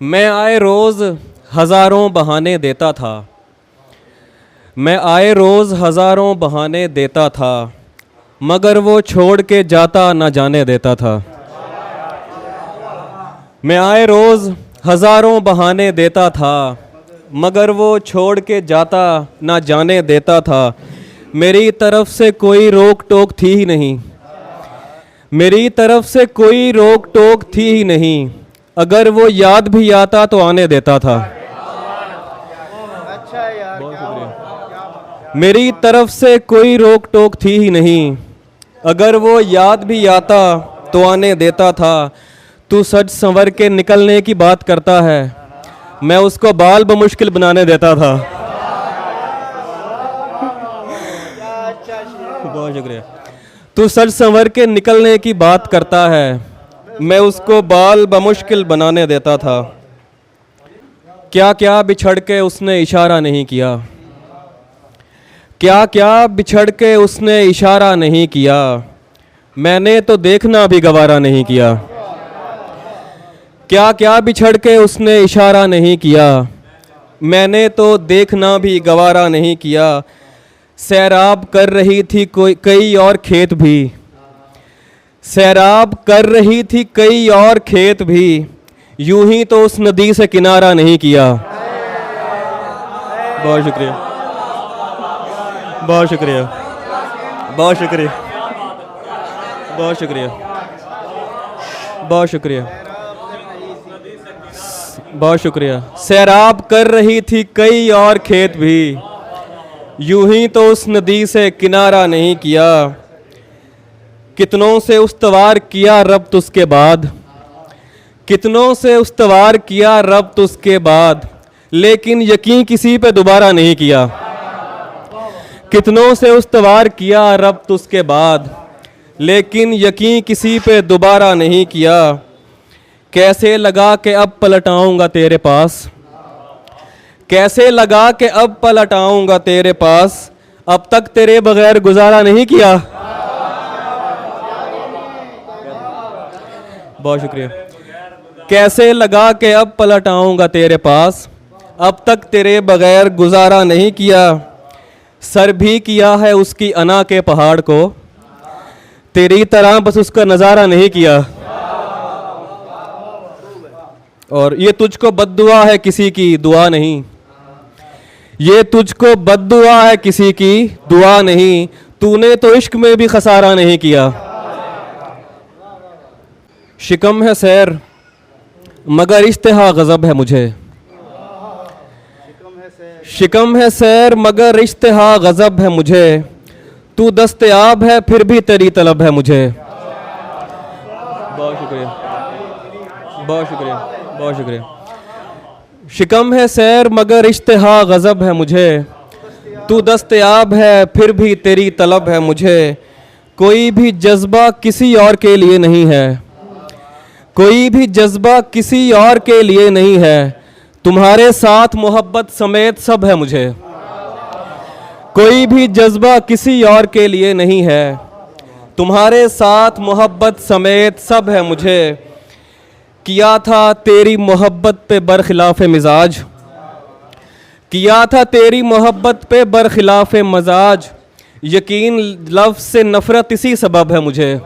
मैं आए रोज़ हज़ारों बहाने देता था। मैं आए रोज़ हज़ारों बहाने देता था, मगर वो छोड़ के जाता ना जाने देता था। मैं आए रोज़ हज़ारों बहाने देता था, मगर वो छोड़ के जाता ना जाने देता था। मेरी तरफ से कोई रोक टोक थी ही नहीं, मेरी तरफ से कोई रोक टोक थी ही नहीं। अगर वो याद भी आता तो आने देता था। अच्छा यार, बहुत शुक्रिया। मेरी तरफ से कोई रोक टोक थी ही नहीं, अगर वो याद भी आता तो आने देता था। तू सज संवर के निकलने की बात करता है, मैं उसको बाल बमुश्किल बनाने देता था। बहुत शुक्रिया। तू सज संवर के निकलने की बात करता है, मैं उसको बाल बमुश्किल बनाने देता था। क्या क्या बिछड़ के उसने इशारा नहीं किया, क्या क्या बिछड़ के उसने इशारा नहीं किया। मैंने तो देखना भी गवारा नहीं किया। क्या क्या बिछड़ के उसने इशारा नहीं किया, मैंने तो देखना भी गवारा नहीं किया। सैराब कर रही थी कई और खेत भी, सैराब कर रही थी कई और खेत भी, यूं ही तो उस नदी से किनारा नहीं किया। बहुत शुक्रिया, बहुत शुक्रिया, बहुत शुक्रिया, बहुत शुक्रिया, बहुत शुक्रिया, बहुत शुक्रिया। सैराब कर रही थी कई और खेत भी, यूं ही तो उस नदी से किनारा नहीं किया। कितनों से उस्तवार किया रब्त उसके बाद, कितनों से उस्तवार किया रब्त उसके बाद, लेकिन यकीन किसी पे दोबारा नहीं किया। कितनों से उस्तवार किया रब्त उसके बाद, लेकिन यकीन किसी पे दोबारा नहीं किया। कैसे लगा कि अब पलट आऊंगा तेरे पास, कैसे लगा कि अब पलट आऊंगा तेरे पास, अब तक तेरे बगैर गुजारा नहीं किया। बहुत शुक्रिया। कैसे लगा कि अब पलट आऊंगा तेरे पास, अब तक तेरे बगैर गुजारा नहीं किया। सर भी किया है उसकी अना के पहाड़ को, तेरी तरह बस उसका नज़ारा नहीं किया। और ये तुझको बद्दुआ है किसी की दुआ नहीं, ये तुझको बद्दुआ है किसी की दुआ नहीं, तूने तो इश्क में भी खसारा नहीं किया। शिकम है सैर मगर इश्तिहा गज़ब है मुझे, शिकम है सैर मगर इश्तिहा गज़ब है मुझे, तू दस्तयाब है फिर भी तेरी तलब है मुझे। बहुत शुक्रिया, बहुत शुक्रिया, बहुत शुक्रिया। शिकम है सैर मगर इश्तिहा गज़ब है मुझे, तू दस्तयाब है फिर भी तेरी तलब है मुझे। कोई भी जज्बा किसी और के लिए नहीं है, कोई भी जज्बा किसी और के लिए नहीं है, तुम्हारे साथ मोहब्बत समेत सब है मुझे। कोई भी जज्बा किसी और के लिए नहीं है, तुम्हारे साथ मोहब्बत समेत सब है मुझे। किया था तेरी मोहब्बत पे बरखिलाफ़ मिजाज, किया था तेरी मोहब्बत पे बरखिलाफ़ मजाज, यकीन लफ्ज़ से नफ़रत इसी सबब है मुझे।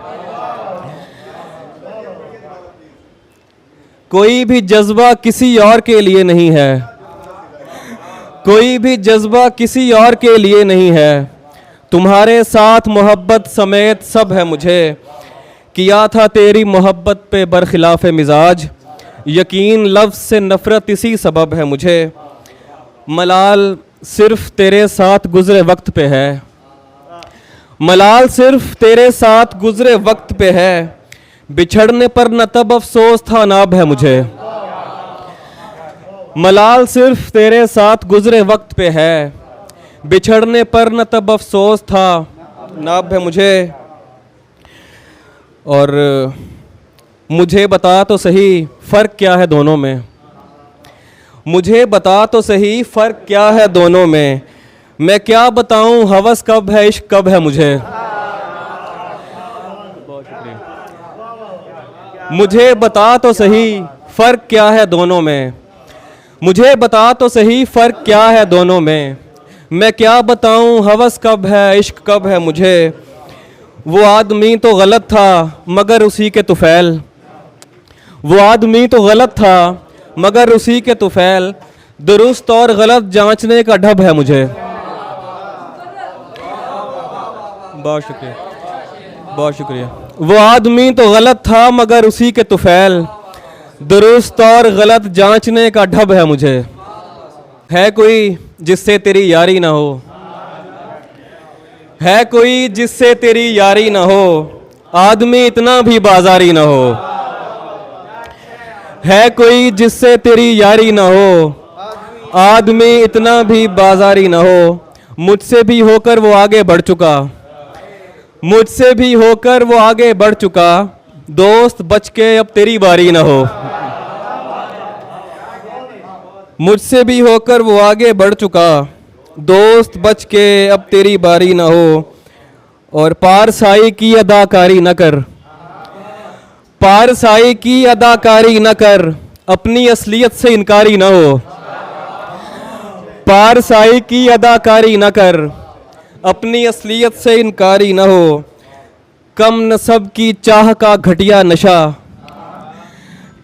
कोई भी जज्बा किसी और के लिए नहीं है, कोई भी जज्बा किसी और के लिए नहीं है, तुम्हारे साथ मोहब्बत समेत सब है मुझे। किया था तेरी मोहब्बत पे बरखिलाफ़ मिजाज, यकीन लफ्ज़ से नफ़रत इसी सबब है मुझे। मलाल सिर्फ़ तेरे साथ गुज़रे वक्त पे है, मलाल सिर्फ़ तेरे साथ गुज़रे वक्त पे है, बिछड़ने पर न तब अफसोस था नाब है मुझे। मलाल सिर्फ़ तेरे साथ गुज़रे वक्त पे है, बिछड़ने पर न तब अफसोस था नाब है मुझे। और मुझे बता तो सही फ़र्क क्या है दोनों में, मुझे बता तो सही फ़र्क क्या है दोनों में, मैं क्या बताऊं हवस कब है इश्क कब है मुझे। मुझे बता तो सही फ़र्क क्या है दोनों में, मुझे बता तो सही फ़र्क क्या है दोनों में। मैं क्या बताऊं हवस कब है इश्क कब है मुझे। वो आदमी तो गलत था मगर उसी के तुफैल, वो आदमी तो गलत था मगर उसी के तुफैल, दुरुस्त और गलत जांचने का ढब है मुझे। बहुत शुक्रिया, बहुत शुक्रिया। वो आदमी तो गलत था मगर उसी के तुफैल, दुरुस्त और गलत जांचने का ढब है मुझे। है कोई जिससे तेरी यारी ना हो, है कोई जिससे तेरी यारी ना हो, आदमी इतना भी बाजारी ना हो। है कोई जिससे तेरी यारी ना हो, आदमी इतना भी बाजारी ना हो। मुझसे भी होकर वो आगे बढ़ चुका, मुझसे भी होकर वो आगे बढ़ चुका, दोस्त बच के अब तेरी बारी ना हो। मुझसे भी होकर वो आगे बढ़ चुका, दोस्त बच के अब तेरी बारी ना हो। और पारसाई की अदाकारी न कर, पारसाई की अदाकारी न कर, अपनी असलियत से इनकारी ना हो। पारसाई की अदाकारी न कर, अपनी असलियत से इनकारी न हो। कम नसब की चाह का घटिया नशा,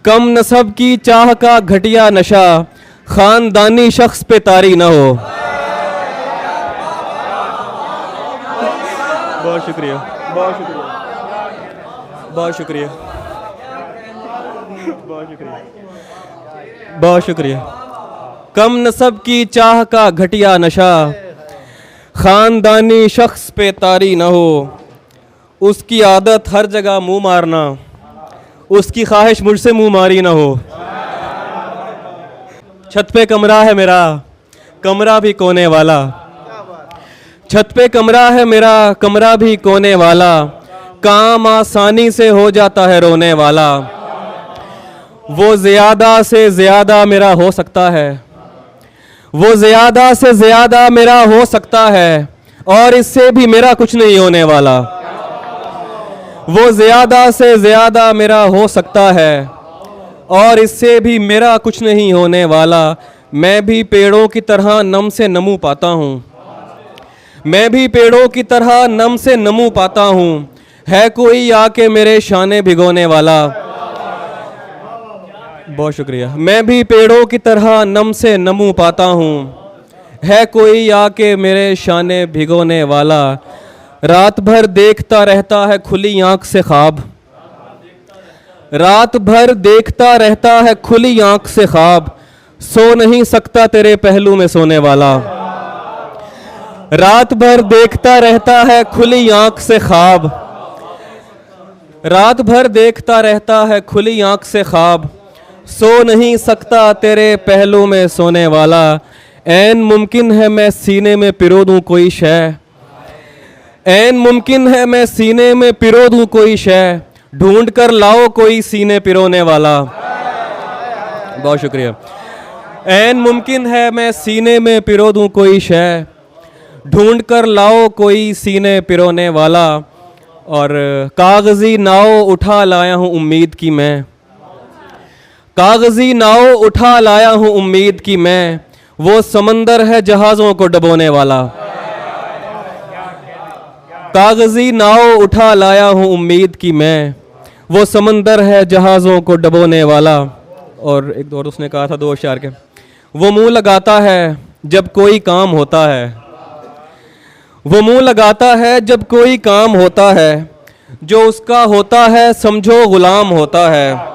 कम नसब की चाह का घटिया नशा, खानदानी शख्स पे तारी न हो। बहुत शुक्रिया, बहुत शुक्रिया, बहुत शुक्रिया, बहुत शुक्रिया, बहुत शुक्रिया। कम नसब की चाह का घटिया नशा, खानदानी शख्स पे तारी न हो। उसकी आदत हर जगह मुंह मारना, उसकी ख्वाहिश मुझसे मुंह मारी न हो। छत पे कमरा है मेरा, कमरा भी कोने वाला, छत पे कमरा है मेरा, कमरा भी कोने वाला, काम आसानी से हो जाता है रोने वाला। वो ज़्यादा से ज़्यादा मेरा हो सकता है, वो ज़्यादा से ज़्यादा मेरा हो सकता है, और इससे भी मेरा कुछ नहीं होने वाला। वो ज़्यादा से ज़्यादा मेरा हो सकता है, और इससे भी मेरा कुछ नहीं होने वाला। मैं भी पेड़ों की तरह नम से नमू पाता हूँ, मैं भी पेड़ों की तरह नम से नमू पाता हूँ। है कोई आके मेरे शाने भिगोने वाला। बहुत शुक्रिया। मैं भी पेड़ों की तरह नम से नमू पाता हूँ, है कोई आके मेरे शाने भिगोने वाला। रात भर देखता रहता है खुली आंख से ख्वाब, रात भर देखता रहता है खुली आंख से ख्वाब, सो नहीं सकता तेरे पहलू में सोने वाला। रात भर देखता रहता है खुली आंख से ख्वाब, रात भर देखता रहता है खुली आंख से ख्वाब, सो नहीं सकता तेरे पहलू में सोने वाला। ऐन मुमकिन है मैं सीने में पिरो दूं कोई शय, ऐन मुमकिन है मैं सीने में पिरो दूं कोई शय, ढूंढ कर लाओ कोई सीने पिरोने वाला। बहुत शुक्रिया। ऐन मुमकिन है मैं सीने में पिरो दूं कोई शय, ढूंढ कर लाओ कोई सीने पिरोने वाला। और कागजी नाव उठा लाया हूँ उम्मीद की मैं, कागजी नाव उठा लाया हूँ उम्मीद की मैं, वो समंदर है जहाज़ों को डुबोने वाला। कागजी नाव उठा लाया हूँ उम्मीद की मैं, वो समंदर है जहाज़ों को डुबोने वाला। और एक दौर उसने कहा था 2 अशआर के, वो मुंह लगाता है जब कोई काम होता है, वो मुंह लगाता है जब कोई काम होता है, जो उसका होता है समझो गुलाम होता है।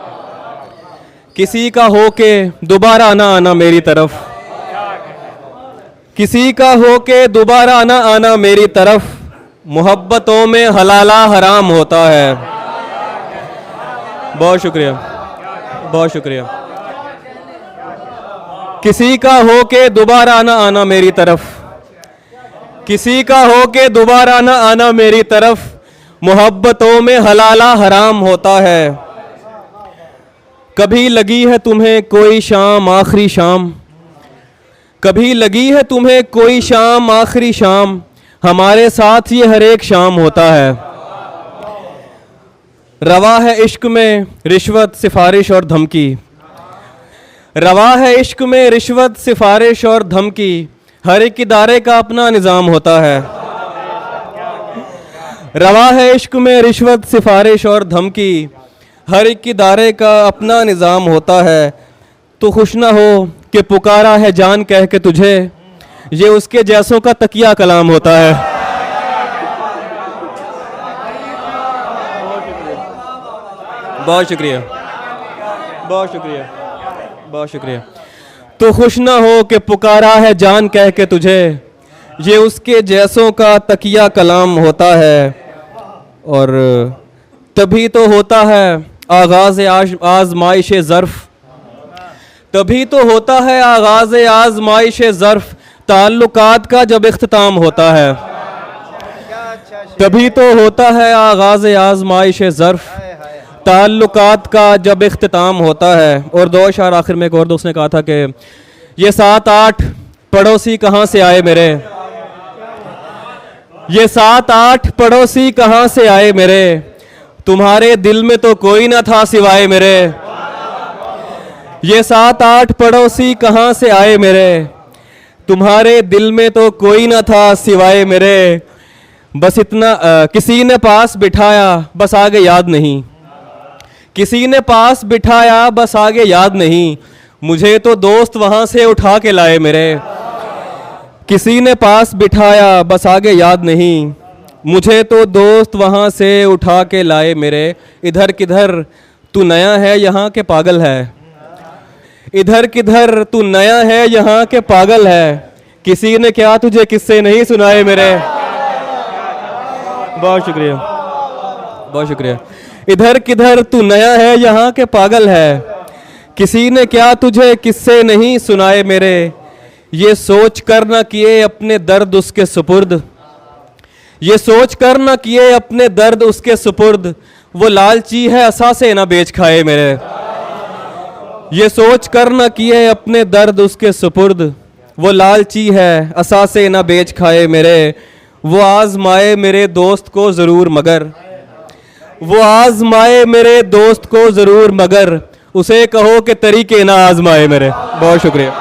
किसी का हो के दोबारा ना आना मेरी तरफ, किसी का हो के दोबारा ना आना मेरी तरफ, मोहब्बतों में हलाला हराम होता है। बहुत शुक्रिया, बहुत शुक्रिया। किसी का हो के दोबारा ना आना मेरी तरफ, किसी का हो के दोबारा ना आना मेरी तरफ, मोहब्बतों में हलाला हराम होता है। कभी लगी है तुम्हें कोई शाम आखिरी शाम, कभी लगी है तुम्हें कोई शाम आखिरी शाम, हमारे साथ ये हर एक शाम होता है। रवा है इश्क में रिश्वत सिफारिश और धमकी, रवा है इश्क में रिश्वत सिफारिश और धमकी, हर एक इदारे का अपना निज़ाम होता है। रवा है इश्क में रिश्वत सिफारिश और धमकी, हर एक इदारे का अपना निज़ाम होता है। तो खुश ना हो कि पुकारा है जान कह के तुझे, ये उसके जैसों का तकिया कलाम होता है। बहुत शुक्रिया, बहुत शुक्रिया, बहुत शुक्रिया। तो खुश ना हो कि पुकारा है जान कह के तुझे, ये उसके जैसों का तकिया कलाम होता है। और तभी तो होता है आगाज़ आज़माइश ज़र्फ़, तभी तो होता है आगाज़ आज़माइश ज़र्फ़, ताल्लुकात का जब इख्तिताम होता है। तभी तो होता है आगाज़ आज़माइश ज़र्फ़, ताल्लुकात का जब इख्तिताम होता है। और दो अशार आखिर में एक और दोस्त ने कहा था कि ये 7-8 पड़ोसी कहाँ से आए मेरे, ये 7-8 पड़ोसी कहाँ से आए मेरे, तुम्हारे दिल में तो कोई ना था सिवाय मेरे। ये 7-8 पड़ोसी कहाँ से आए मेरे, तुम्हारे दिल में तो कोई ना था सिवाय मेरे। बस इतना किसी ने पास बिठाया बस आगे याद नहीं, किसी ने पास बिठाया बस आगे याद नहीं, मुझे तो दोस्त वहाँ से उठा के लाए मेरे। किसी ने पास बिठाया बस आगे याद नहीं, मुझे तो दोस्त वहाँ से उठा के लाए मेरे। इधर किधर तू नया है यहाँ के पागल है, इधर किधर तू नया है यहाँ के पागल है, किसी ने क्या तुझे किस्से नहीं सुनाए मेरे। बहुत शुक्रिया, बहुत शुक्रिया। इधर किधर तू नया है यहाँ के पागल है, किसी ने क्या तुझे किस्से नहीं सुनाए मेरे। ये सोच कर न किए अपने दर्द उसके सुपुर्द, ये सोच कर न किए अपने दर्द उसके सुपुर्द, वो लालची है असासे ना बेच खाए मेरे। ये सोच कर न किए अपने दर्द उसके सुपुर्द, वो लालची है असासे ना बेच खाए मेरे। वो आजमाए मेरे दोस्त को ज़रूर मगर, वो आजमाए मेरे दोस्त को ज़रूर मगर, उसे कहो कि तरीके ना आजमाए मेरे। बहुत शुक्रिया।